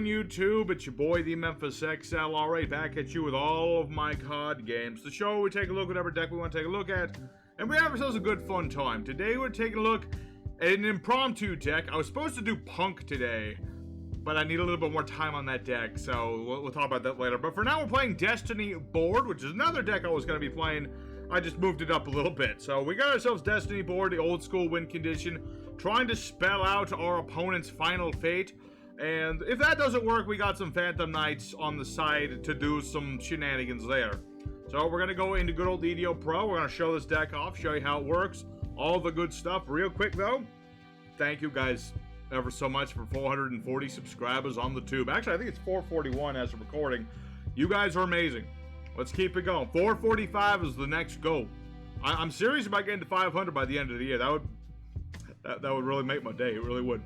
again, YouTube? It's your boy, the Memphis XLR, back at you with all of my card games. The show, we take a look at whatever deck we want to take a look at, and we have ourselves a good fun time. Today, we're taking a look at an impromptu deck. I was supposed to do Punk today, but I need a little bit more time on that deck, so we'll talk about that later. But for now, we're playing Destiny Board, which is another deck I was going to be playing. I just moved it up a little bit. So we got ourselves Destiny Board, the old school win condition, trying to spell out our opponent's final fate. And if that doesn't work, we got some Phantom Knights on the side to do some shenanigans there. So we're going to go into good old Yugioh Pro. We're going to show this deck off, show you how it works, all the good stuff. Real quick, though, thank you guys ever so much for 440 subscribers on the tube. Actually, I think it's 441 as of recording. You guys are amazing. Let's keep it going. 445 is the next goal. I'm serious about getting to 500 by the end of the year. That would really make my day. It really would.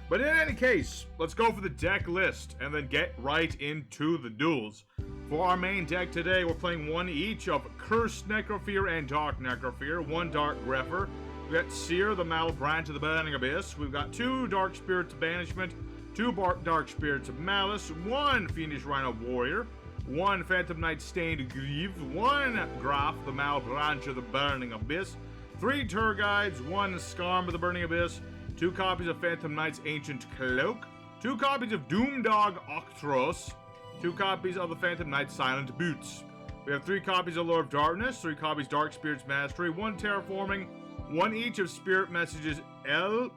But in any case, let's go for the deck list and then get right into the duels. For our main deck today, we're playing one each of Cursed Necrofear and Dark Necrofear, one Dark Grepher. We've got Seer, the Malbrand of the Burning Abyss. We've got two Dark Spirits of Banishment, two Dark Spirits of Malice, one Fiendish Rhino Warrior, one Phantom Knight Stained Greaves, one Graf, the Malbrand of the Burning Abyss, three Tour Guides, one Skarm of the Burning Abyss, two copies of Phantom Knight's Ancient Cloak, two copies of Doomdog Octros, two copies of the Phantom Knight's Silent Boots. We have three copies of Lord of Darkness, three copies Dark Spirits Mastery, one Terraforming, one each of Spirit Messages Linna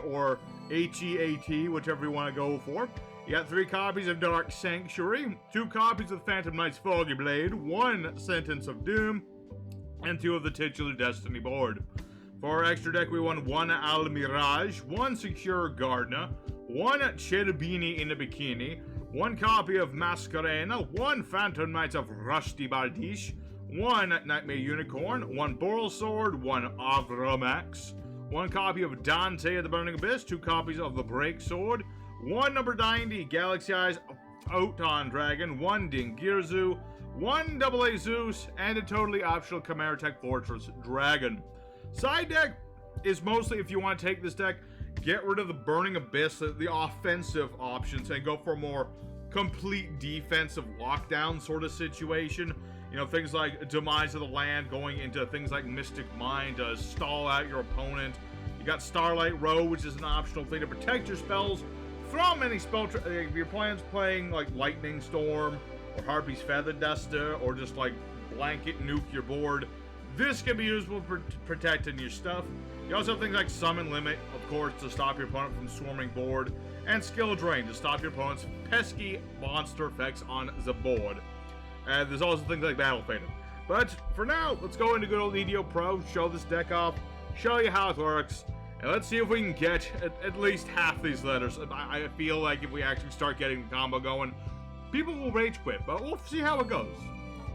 or HEAT, whichever you want to go for. You got three copies of Dark Sanctuary, two copies of Phantom Knight's Foggy Blade, one Sentence of Doom, and two of the titular Destiny Board. For our extra deck, we won one Almirage, one Secure Gardener, one Cherubini in a Bikini, one copy of Mascarena, one Phantom Knights of Rusty Bardiche, one Nightmare Unicorn, one Boral Sword, one Avramax, one copy of Dante of the Burning Abyss, two copies of the Break Sword, one number 90 Galaxy Eyes Photon Dragon, one Dingirzu, one AA Zeus, and a totally optional Chimera Tech Fortress Dragon. Side deck is mostly, if you want to take this deck, get rid of the Burning Abyss, the offensive options, and go for a more complete defensive lockdown sort of situation. You know, things like Demise of the Land, going into things like Mystic Mind to stall out your opponent. You got Starlight Row, which is an optional thing to protect your spells from any spell. If your plan's playing like Lightning Storm or Harpy's Feather Duster or just like blanket nuke your board, this can be useful for protecting your stuff. You also have things like Summon Limit, of course, to stop your opponent from swarming board, and Skill Drain to stop your opponent's pesky monster effects on the board. And there's also things like Battle Fated. But for now, let's go into good old Yugioh Pro, show this deck off, show you how it works, and let's see if we can get at least half these letters. I feel like if we actually start getting the combo going, people will rage quit, but we'll see how it goes.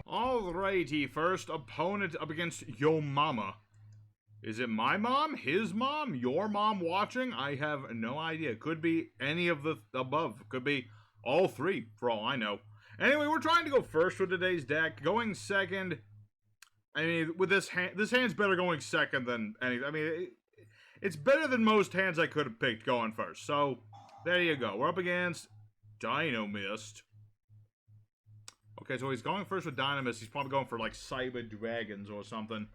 Alrighty, first opponent up against Yo Mama. Is it my mom, his mom, your mom watching? I have no idea. Could be any of the above. Could be all three, for all I know. Anyway, we're trying to go first for today's deck. Going second, I mean, with this hand's better going second than anything. I mean, it's better than most hands I could have picked going first. So, there you go. We're up against Dynamist. Okay, so he's going first with Dynamist. He's probably going for, like, Cyber Dragons or something.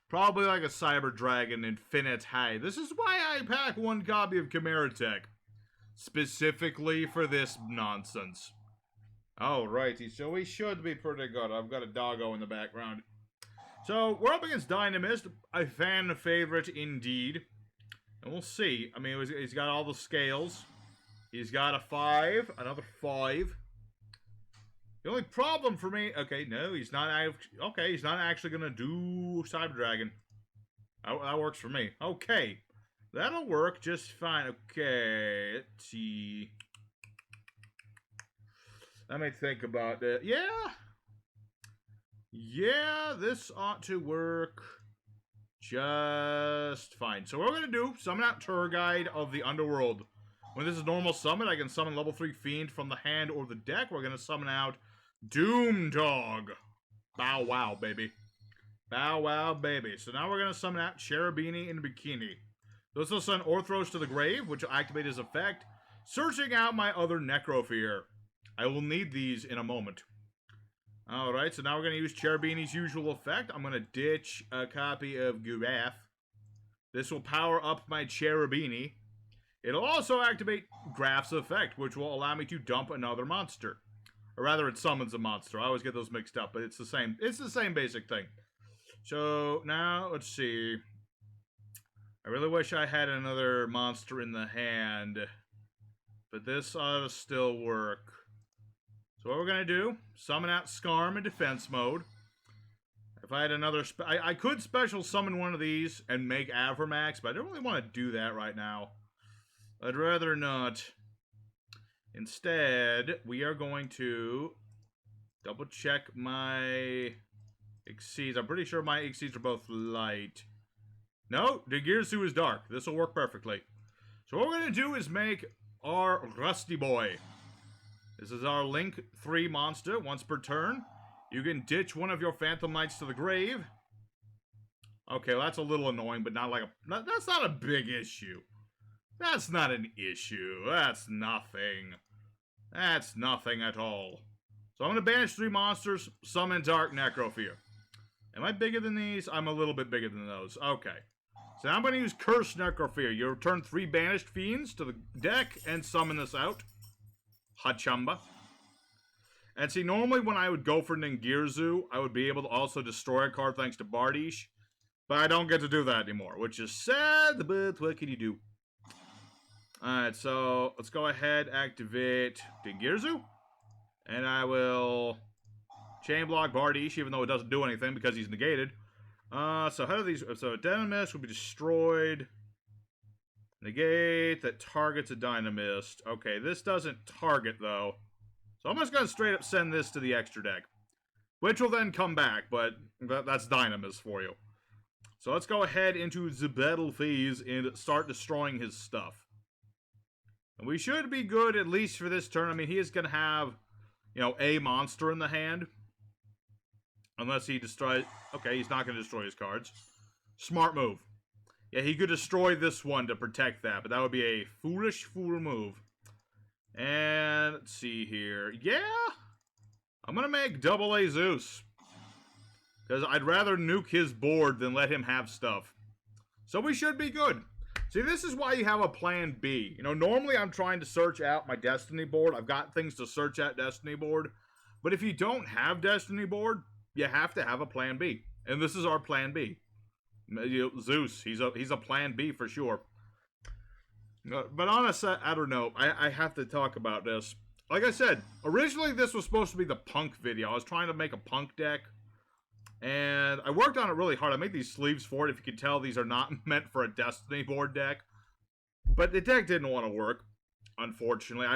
Probably like a Cyber Dragon Infinite High. This is why I pack one copy of Chimera Tech. Specifically for this nonsense. Alrighty, so we should be pretty good. I've got a doggo in the background. So, we're up against Dynamist. A fan favorite indeed. And we'll see. I mean, he's got all the scales. He's got a 5. Another 5. The only problem for me... Okay, no, he's not... Okay, he's not actually going to do Cyber Dragon. That works for me. Okay. That'll work just fine. Okay, let's see. Let me think about that. Yeah, this ought to work just fine. So what we're going to do, summon out Tour Guide of the Underworld. When this is normal summon, I can summon level 3 Fiend from the hand or the deck. We're going to summon out Doomdog. Bow wow, baby. Bow wow, baby. So now we're going to summon out Cherubini in a Bikini. This will send Orthros to the grave, which will activate his effect, searching out my other Necrophear. I will need these in a moment. Alright, so now we're going to use Cherubini's usual effect. I'm going to ditch a copy of Gurath. This will power up my Cherubini. It'll also activate Graf's effect, which will allow me to dump another monster. Or rather, it summons a monster. I always get those mixed up, but it's the same. It's the same basic thing. So, now, let's see. I really wish I had another monster in the hand. But this ought to still work. So what we're going to do, summon out Skarm in defense mode. If I had another... I could special summon one of these and make Avramax, but I don't really want to do that right now. I'd rather not. Instead, we are going to double check my Exceeds. I'm pretty sure my Exceeds are both light. No, the Girsu is dark. This will work perfectly. So what we're going to do is make our Rusty Boy. This is our Link 3 monster. Once per turn, you can ditch one of your Phantom Knights to the grave. Okay, well, that's a little annoying, but not like a... That's not a big issue. That's not an issue. That's nothing. That's nothing at all. So I'm going to banish 3 monsters, summon Dark Necrophear. Am I bigger than these? I'm a little bit bigger than those. Okay. So now I'm going to use Cursed Necrophear. You return 3 banished fiends to the deck and summon this out. Hachamba. And see, normally when I would go for Ningirzu, I would be able to also destroy a card thanks to Bardish. But I don't get to do that anymore, which is sad, but what can you do? Alright, so let's go ahead, activate Ningirzu. And I will chain block Bardish, even though it doesn't do anything because he's negated. So how do these... So Dynamist will be destroyed. Negate that targets a Dynamist. Okay, this doesn't target, though. So I'm just going to straight up send this to the extra deck. Which will then come back, but that's Dynamist for you. So let's go ahead into the battle phase and start destroying his stuff. And we should be good, at least for this turn. I mean, he is going to have, you know, a monster in the hand. Unless he destroys... Okay, he's not going to destroy his cards. Smart move. Yeah, he could destroy this one to protect that, but that would be a foolish fool move. And let's see here. Yeah! I'm going to make double A Zeus. Because I'd rather nuke his board than let him have stuff. So we should be good. See, this is why you have a plan B. You know, normally I'm trying to search out my Destiny board. I've got things to search out Destiny board. But if you don't have Destiny board, you have to have a plan B. And this is our plan B. Zeus, he's a plan B for sure. But honestly, I don't know. I have to talk about this. Like I said, originally this was supposed to be the Punk video. I was trying to make a Punk deck. And I worked on it really hard. I made these sleeves for it. If you can tell, these are not meant for a Destiny board deck. But the deck didn't want to work, unfortunately.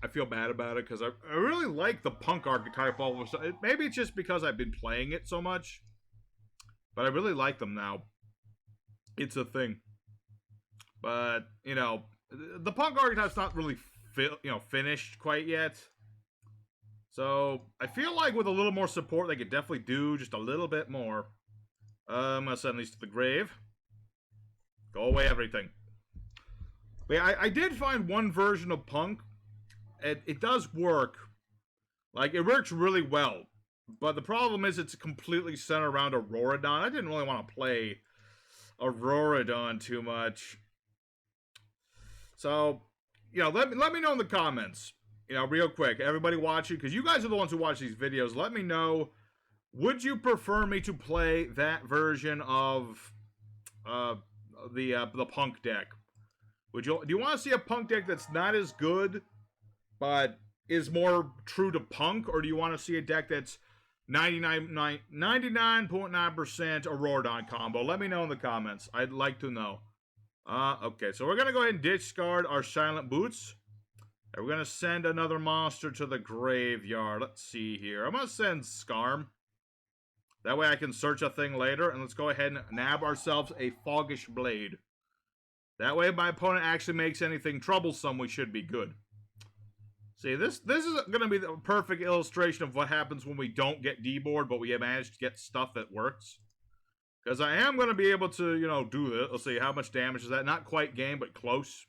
I feel bad about it because I really like the Punk archetype all of a sudden. Maybe it's just because I've been playing it so much. But I really like them now. It's a thing. But, you know, the Punk archetype's not really, finished quite yet. So, I feel like with a little more support, they could definitely do just a little bit more. I'm going to send these to the grave. Go away, everything. But yeah, I did find one version of Punk. It does work. Like, it works really well. But the problem is it's completely centered around Auroradon. I didn't really want to play Auroradon too much. So, you know, let me know in the comments. You know, real quick, everybody watching, because you guys are the ones who watch these videos. Let me know, would you prefer me to play that version of the Punk deck? Do you want to see a Punk deck that's not as good, but is more true to Punk, or do you want to see a deck that's 99.9% Auroradon combo? Let me know in the comments. I'd like to know. Okay, so we're going to go ahead and discard our Silent Boots. And we're going to send another monster to the graveyard. Let's see here. I'm going to send Skarm. That way I can search a thing later. And let's go ahead and nab ourselves a Foggish Blade. That way if my opponent actually makes anything troublesome, we should be good. See, this is going to be the perfect illustration of what happens when we don't get D-board, but we have managed to get stuff that works. Because I am going to be able to, you know, do this. Let's see, how much damage is that? Not quite game, but close.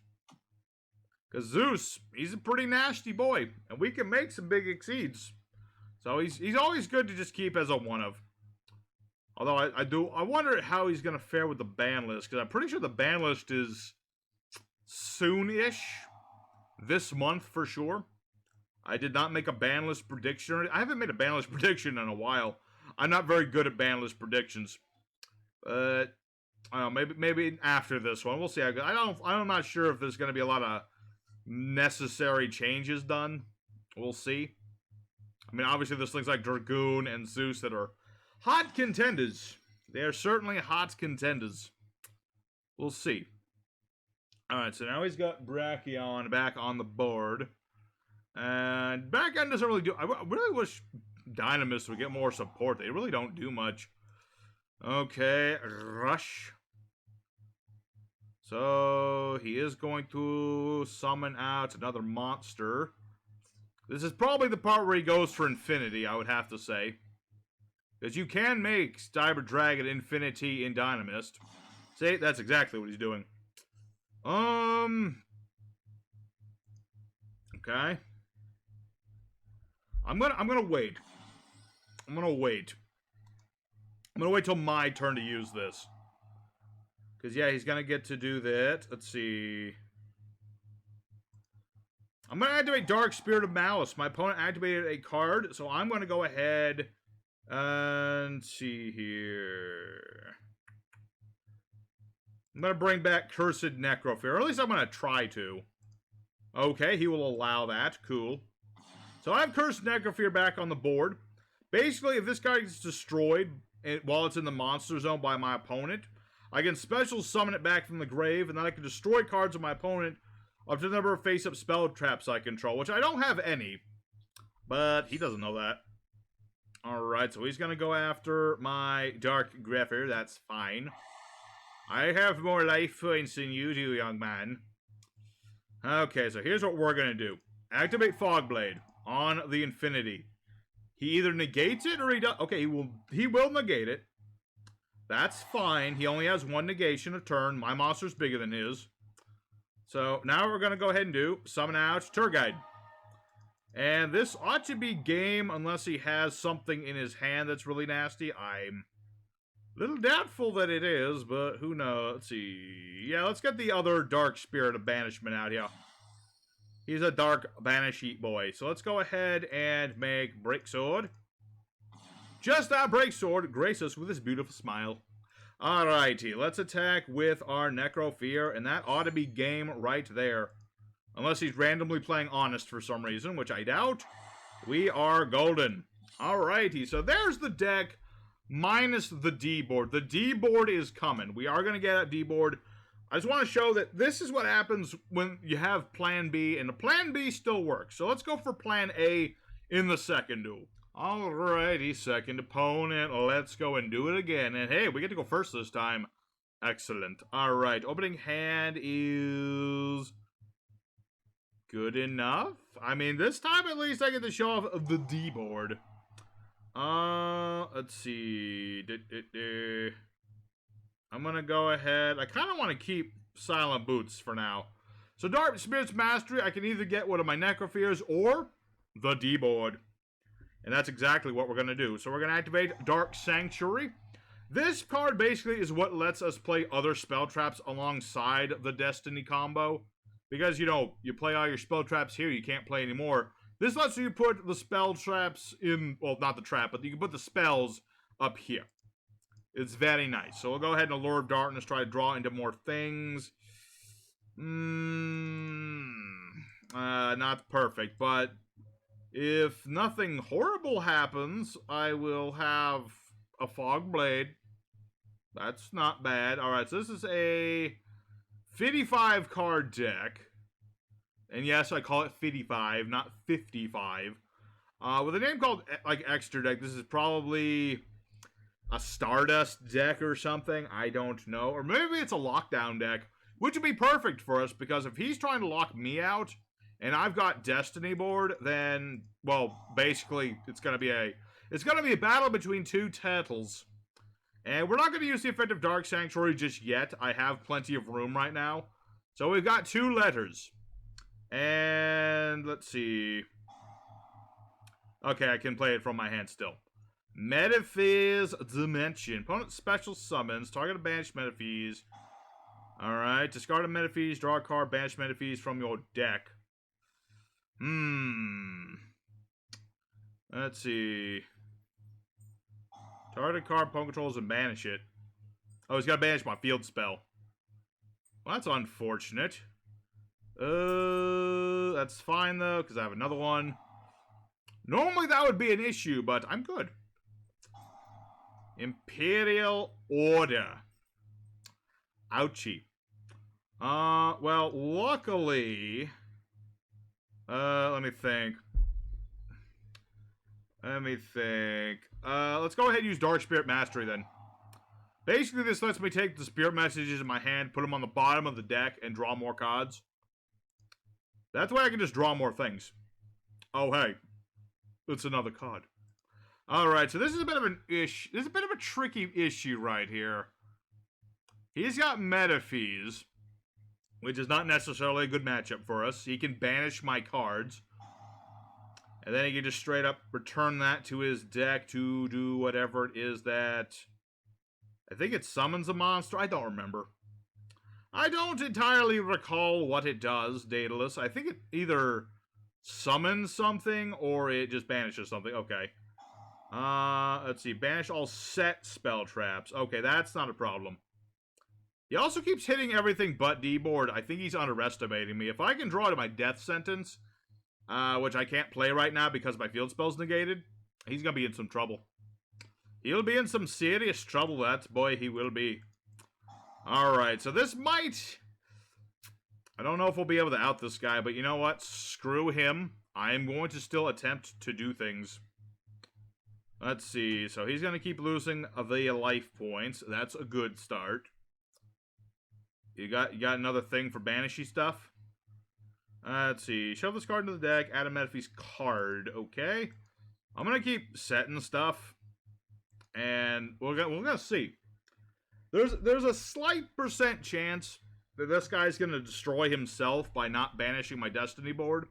Because Zeus, he's a pretty nasty boy. And we can make some big exceeds. So he's always good to just keep as a one of. Although I wonder how he's going to fare with the ban list. Because I'm pretty sure the ban list is soon-ish. This month for sure. I did not make a ban list prediction. I haven't made a ban list prediction in a while. I'm not very good at ban list predictions. But I don't know, maybe after this one. We'll see how good. I'm not sure if there's going to be a lot of necessary changes done. We'll see. I mean, obviously there's things like Dragoon and Zeus that are hot contenders. They are certainly hot contenders. We'll see. Alright, so now he's got Brachion back on the board. And back end doesn't really do... I really wish Dynamist would get more support. They really don't do much. Okay, Rush. So, he is going to summon out another monster. This is probably the part where he goes for Infinity, I would have to say. Because you can make Cyber Dragon Infinity in Dynamist. See, that's exactly what he's doing. Okay. I'm gonna wait. I'm gonna wait till my turn to use this. Because, yeah, he's gonna get to do that. Let's see. I'm gonna activate Dark Spirit of Malice. My opponent activated a card, so I'm gonna go ahead and see here. I'm gonna bring back Cursed Necrofear. Or at least I'm gonna try to. Okay, he will allow that. Cool. So I have Cursed Necrofear back on the board. Basically, if this guy gets destroyed while it's in the monster zone by my opponent, I can special summon it back from the grave, and then I can destroy cards of my opponent up to the number of face-up spell traps I control, which I don't have any. But he doesn't know that. Alright, so he's going to go after my Dark Greffer. That's fine. I have more life points than you do, young man. Okay, so here's what we're going to do. Activate Fogblade on the Infinity. He either negates it or he does... Okay, he will negate it. That's fine. He only has one negation a turn. My monster's bigger than his. So now what we're going to go ahead and do, summon out Tour Guide. And this ought to be game unless he has something in his hand that's really nasty. I'm a little doubtful that it is, but who knows. Let's see. Yeah, let's get the other Dark Spirit of Banishment out here. He's a Dark Banish Eat boy. So let's go ahead and make Break Sword. Just that Break Sword grace us with his beautiful smile. Alrighty, let's attack with our Necrofear, and that ought to be game right there. Unless he's randomly playing Honest for some reason, which I doubt. We are golden. Alrighty, so there's the deck minus the D board. The D board is coming. We are going to get a D board. I just want to show that this is what happens when you have Plan B, and the Plan B still works. So let's go for Plan A in the second duel. Alrighty, second opponent. Let's go and do it again. And hey, we get to go first this time. Excellent. Alright, opening hand is good enough. I mean, this time at least I get to show off the D board. Let's see. I'm gonna go ahead. I kind of want to keep Silent Boots for now. So Dark Spirits Mastery, I can either get one of my Necrofears or the D board. And that's exactly what we're going to do. So we're going to activate Dark Sanctuary. This card basically is what lets us play other spell traps alongside the Destiny combo. Because, you know, you play all your spell traps here, you can't play anymore. This lets you put the spell traps in, well, not the trap, but you can put the spells up here. It's very nice. So we'll go ahead and Allure of Darkness, try to draw into more things. Not perfect, but if nothing horrible happens, I will have a Fog Blade. That's not bad. Alright, so this is a 55 card deck. And yes, I call it 55, not 55. With a name called, like, Extra Deck, this is probably a Stardust deck or something. I don't know. Or maybe it's a Lockdown deck, which would be perfect for us, because if he's trying to lock me out, and I've got Destiny board, then, well, basically, it's gonna be a battle between two turtles. And we're not going to use the effective Dark Sanctuary just yet. I have plenty of room right now. So we've got 2 letters. And let's see. Okay, I can play it from my hand still. Metaphys Dimension. Opponent special summons. Target a banished Metaphys. Alright, discard a Metaphys, draw a card, banish Metaphys from your deck. Let's see. Target a card, opponent controls, and banish it. Oh, he's got to banish my field spell. Well, that's unfortunate. That's fine, though, because I have another one. Normally, that would be an issue, but I'm good. Imperial Order. Ouchie. Well, luckily... let me think. Let's go ahead and use Dark Spirit Mastery, then. Basically, this lets me take the Spirit Messages in my hand, put them on the bottom of the deck, and draw more cards. That's why I can just draw more things. Oh, hey. It's another card. Alright, so this is a bit of an issue. This is a bit of a tricky issue right here. He's got Metaphys, which is not necessarily a good matchup for us. He can banish my cards. And then he can just straight up return that to his deck to do whatever it is that... I think it summons a monster. I don't remember. I don't entirely recall what it does, Daedalus. I think it either summons something or it just banishes something. Okay. Let's see. Banish all set spell traps. Okay, that's not a problem. He also keeps hitting everything but D-board. I think he's underestimating me. If I can draw to my death sentence, which I can't play right now because my field spell's negated, he's gonna be in some trouble. He'll be in some serious trouble, that's boy, he will be. Alright, so this might... I don't know if we'll be able to out this guy, but you know what? Screw him. I am going to still attempt to do things. Let's see, so he's gonna keep losing the life points. That's a good start. You got another thing for banishy stuff? Let's see. Shove this card into the deck. Add a Metaphys card. Okay. I'm gonna keep setting stuff, and we're gonna see. There's a slight % chance that this guy's gonna destroy himself by not banishing my Destiny board,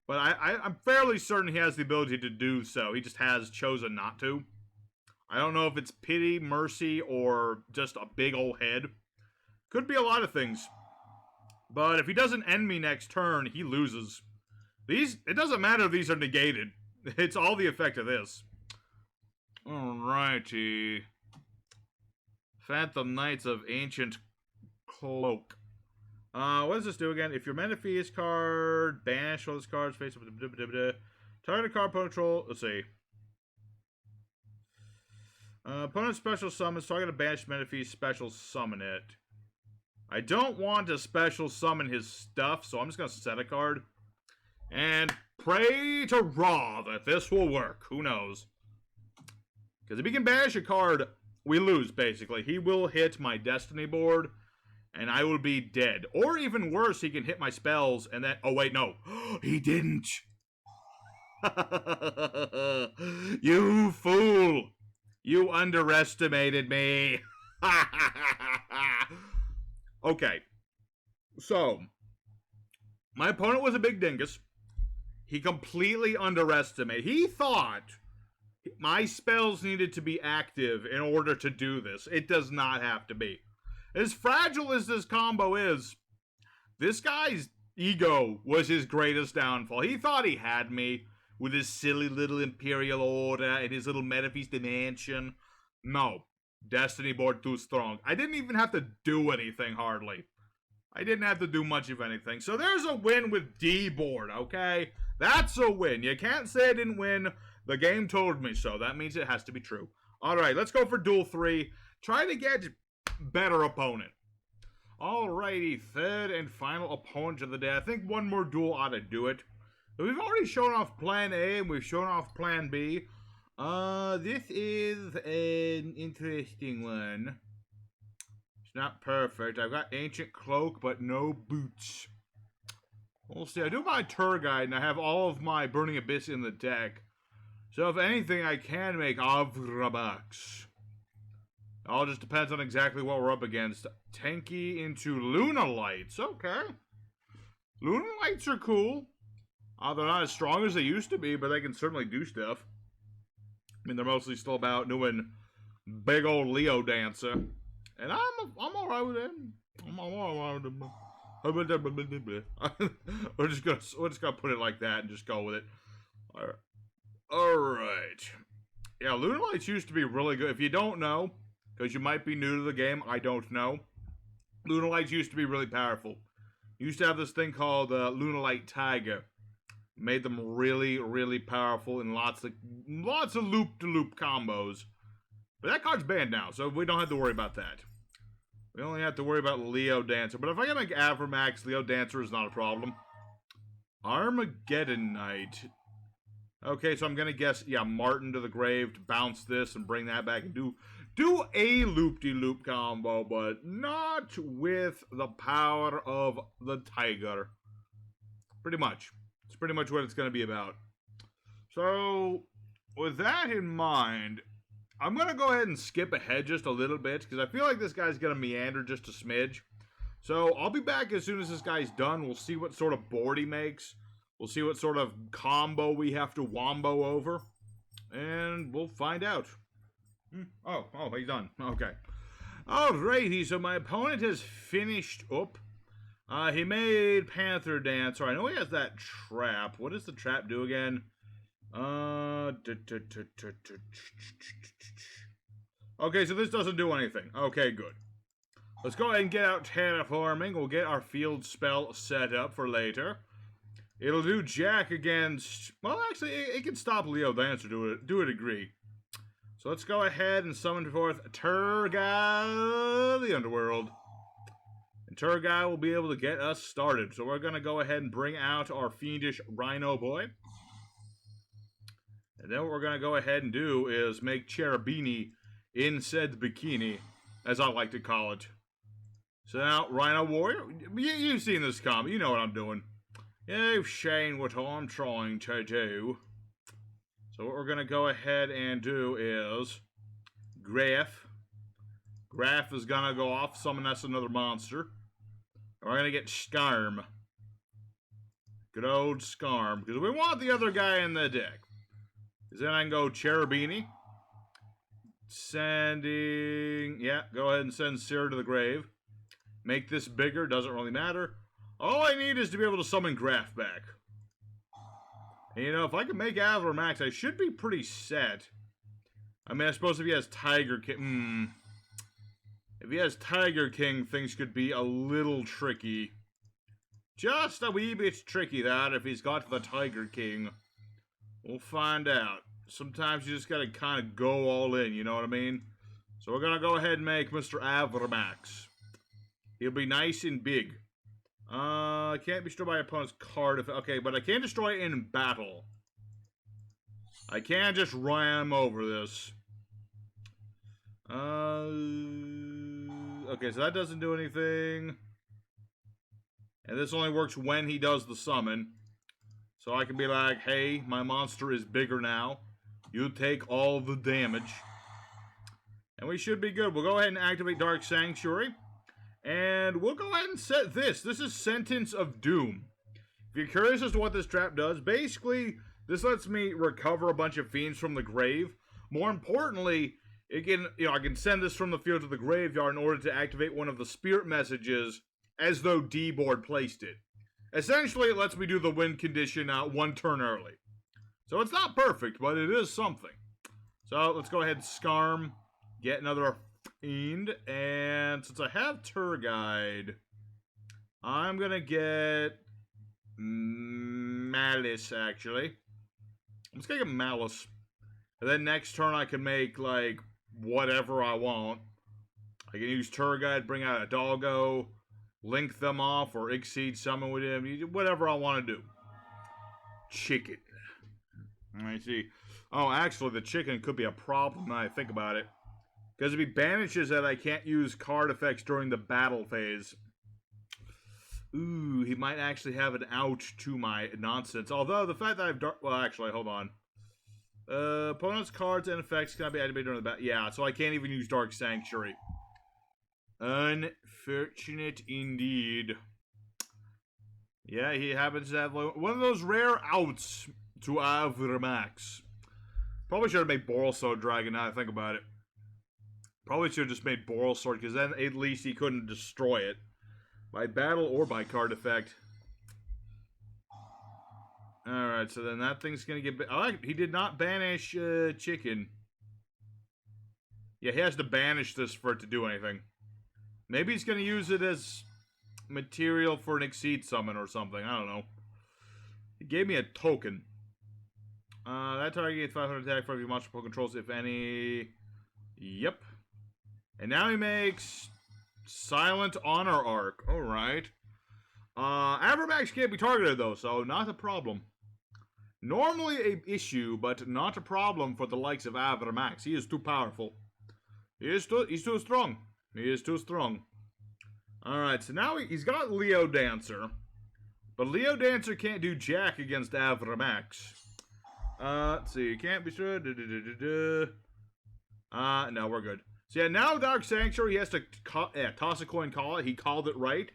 but I'm fairly certain he has the ability to do so. He just has chosen not to. I don't know if it's pity, mercy, or just a big old head. Could be a lot of things. But if he doesn't end me next turn, he loses. It doesn't matter if these are negated. It's all the effect of this. Alrighty. Phantom Knights of Ancient Cloak. What does this do again? If your Metaphys card, banish all those cards, face up, target card control, let's see. Opponent special summons, target a banished Metaphys, special summon it. I don't want to special summon his stuff, so I'm just going to set a card. And pray to Ra that this will work. Who knows? Because if he can banish a card, we lose, basically. He will hit my Destiny board, and I will be dead. Or even worse, he can hit my spells, and then... Oh, wait, no. He didn't. You fool. You underestimated me. Okay, so, my opponent was a big dingus. He completely underestimated. He thought my spells needed to be active in order to do this. It does not have to be. As fragile as this combo is, this guy's ego was his greatest downfall. He thought he had me with his silly little Imperial Order and his little Metaphys Dimension. No. Destiny board too strong. I didn't even have to do anything, hardly. I didn't have to do much of anything. So there's a win with D board, okay? That's a win. You can't say I didn't win. The game told me so. That means it has to be true. Alright, let's go for Duel 3. Try to get better opponent. Alrighty, third and final opponent of the day. I think one more duel ought to do it. We've already shown off Plan A and we've shown off Plan B. This is an interesting one. It's not perfect. I've got Ancient Cloak, but no boots. We'll see. I do my tour guide, and I have all of my Burning Abyss in the deck. So if anything, I can make Avrabax. All just depends on exactly what we're up against. Tanky into Lunalights. Okay. Lunalights are cool. They're not as strong as they used to be, but they can certainly do stuff. I mean, they're mostly still about doing big old Leo dancer. And I'm alright with it. I'm alright with it. we're just gonna put it like that and just go with it. Alright. Yeah, Lunalights used to be really good. If you don't know, because you might be new to the game, I don't know. Lunalights used to be really powerful. You used to have this thing called Lunalight Tiger. Made them really, really powerful in lots of loop-to-loop combos. But that card's banned now, so we don't have to worry about that. We only have to worry about Leo Dancer. But if I can make Avramax, Leo Dancer is not a problem. Armageddon Knight. Okay, so I'm going to guess, yeah, Martin to the grave to bounce this and bring that back and do a loop-de-loop combo, but not with the power of the Tiger. Pretty much. It's pretty much what it's going to be about. So, with that in mind, I'm going to go ahead and skip ahead just a little bit, because I feel like this guy's going to meander just a smidge. So, I'll be back as soon as this guy's done. We'll see what sort of board he makes. We'll see what sort of combo we have to wombo over. And we'll find out. Oh, he's done. Okay. Alrighty, so my opponent has finished up. He made Panther Dancer. I know he has that trap. What does the trap do again? Okay, so this doesn't do anything. Okay, good. Let's go ahead and get out Terraforming. We'll get our field spell set up for later. It'll do Jack against... Well, actually, it can stop Leo Dancer to a degree. So let's go ahead and summon forth Turgai, the Underworld. And Turgai will be able to get us started. So we're going to go ahead and bring out our fiendish Rhino Boy. And then what we're going to go ahead and do is make Cherubini in said bikini, as I like to call it. So now, Rhino Warrior, you've seen this combo. You know what I'm doing. You've seen what I'm trying to do. So what we're going to go ahead and do is Graph. Graph is going to go off, summon us another monster. And we're going to get Skarm. Good old Skarm. Because we want the other guy in the deck. Because then I can go Cherubini. Sending... Yeah, go ahead and send Seer to the grave. Make this bigger, doesn't really matter. All I need is to be able to summon Graph back. And, you know, if I can make Avramax, I should be pretty set. I mean, I suppose if he has Tiger King... If he has Tiger King, things could be a little tricky. Just a wee bit tricky, that, if he's got the Tiger King. We'll find out. Sometimes you just gotta kind of go all in, you know what I mean? So we're gonna go ahead and make Mr. Avramax. He'll be nice and big. I can't destroy my opponent's card. Okay, but I can destroy it in battle. I can't just ram over this. Okay, so that doesn't do anything. And this only works when he does the summon. So I can be like, hey, my monster is bigger now. You take all the damage. And we should be good. We'll go ahead and activate Dark Sanctuary. And we'll go ahead and set this. This is Sentence of Doom. If you're curious as to what this trap does, basically, this lets me recover a bunch of fiends from the grave. More importantly, it can, I can send this from the field to the graveyard in order to activate one of the spirit messages as though D-board placed it. Essentially, it lets me do the win condition one turn early. So it's not perfect, but it is something. So let's go ahead and Skarm, get another Fiend, and since I have Tour Guide, I'm gonna get Malice, actually. I'm just gonna get Malice. And then next turn I can make, like, whatever I want. I can use Tour Guide, bring out a doggo, link them off, or exceed summon with him, whatever I want to do. Chicken. I see. Oh, actually, the chicken could be a problem when I think about it. Because if he banishes that, I can't use card effects during the battle phase. Ooh, he might actually have an out to my nonsense. Although, the fact that I've... Well, actually, hold on. Opponent's cards and effects cannot be activated during the battle. Yeah, so I can't even use Dark Sanctuary. Unfortunate indeed. Yeah, he happens to have one of those rare outs to Avramax. Probably should have made Borosword Dragon now I think about it. Probably should have just made Borosword, because then at least he couldn't destroy it. By battle or by card effect. Alright, so then that thing's gonna get... he did not banish Chicken. Yeah, he has to banish this for it to do anything. Maybe he's gonna use it as material for an Exceed Summon or something. I don't know. He gave me a token. That target gets 500 attack for every monster controls, if any. Yep. And now he makes Silent Honor Arc. Alright. Avramax can't be targeted though, so not a problem. Normally a issue, but not a problem for the likes of Avramax. He is too powerful. He's too strong. He is too strong. Alright, so now he's got Leo Dancer. But Leo Dancer can't do jack against Avramax. Let's see, you can't be sure. No, we're good. So yeah, now Dark Sanctuary, he has to toss a coin, call it. He called it right.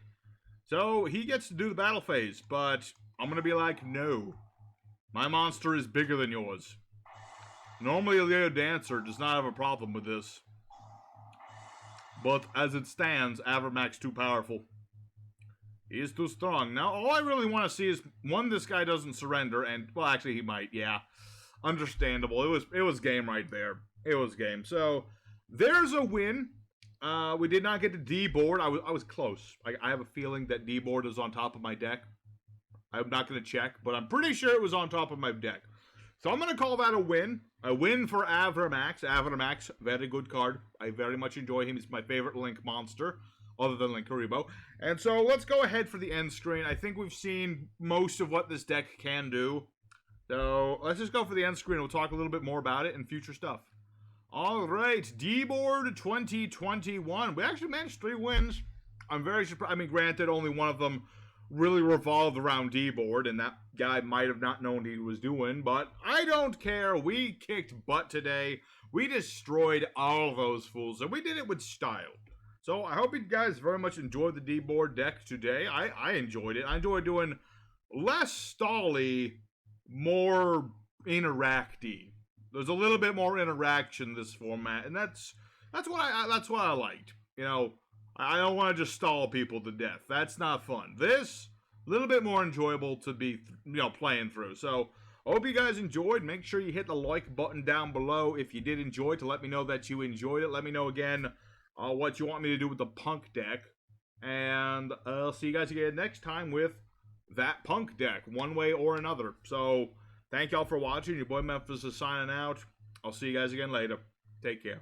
So he gets to do the battle phase, but I'm gonna be like, no. My monster is bigger than yours. Normally Leo Dancer does not have a problem with this. But as it stands, Avramax too powerful. He is too strong. Now, all I really want to see is, one, this guy doesn't surrender, and, well, actually, he might, yeah. Understandable. It was game right there. It was game. So, there's a win. We did not get to D board. I was close. I have a feeling that D board is on top of my deck. I'm not going to check, but I'm pretty sure it was on top of my deck. So I'm going to call that a win. A win for Avramax. Avramax, very good card. I very much enjoy him. He's my favorite Link monster, other than Link Haribo. And so let's go ahead for the end screen. I think we've seen most of what this deck can do. So let's just go for the end screen. We'll talk a little bit more about it in future stuff. All right, D-Board 2021. We actually managed 3 wins. I'm very surprised. I mean, granted, only one of them really revolved around D-Board, and that guy might have not known what he was doing, but I don't care. We kicked butt today. We destroyed all those fools, and we did it with style. So I hope you guys very much enjoyed the D-Board deck today. I enjoyed it. I enjoyed doing less stally, more interacty. There's a little bit more interaction in this format, and that's what I liked. You know, I don't want to just stall people to death. That's not fun. This, a little bit more enjoyable to be, playing through. So, I hope you guys enjoyed. Make sure you hit the like button down below if you did enjoy, to let me know that you enjoyed it. Let me know again what you want me to do with the Punk deck. And I'll see you guys again next time with that Punk deck, one way or another. So, thank y'all for watching. Your boy Metaphys is signing out. I'll see you guys again later. Take care.